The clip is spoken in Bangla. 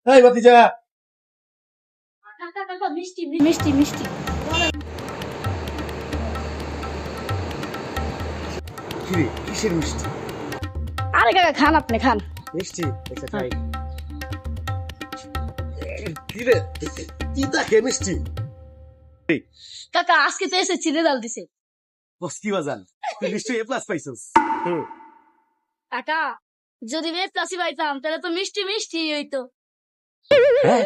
এই ভাতিজা, কাকা কাকা মিষ্টি মিষ্টি মিষ্টি। কিরে কিসের মিষ্টি? আরে কাকা খান, আপনি খান। মিষ্টি আচ্ছা খাই। কিরে কি দেখে মিষ্টি? কাকা আজকে তো এসেছি, রেজাল্ট দিছে। বস কি বাজান, তুই নিশ্চয়ই এ প্লাস পাইছস। কাকা যদি এ প্লাসই পাইতাম তাহলে তো মিষ্টি মিষ্টি হইতো। হ্যাঁ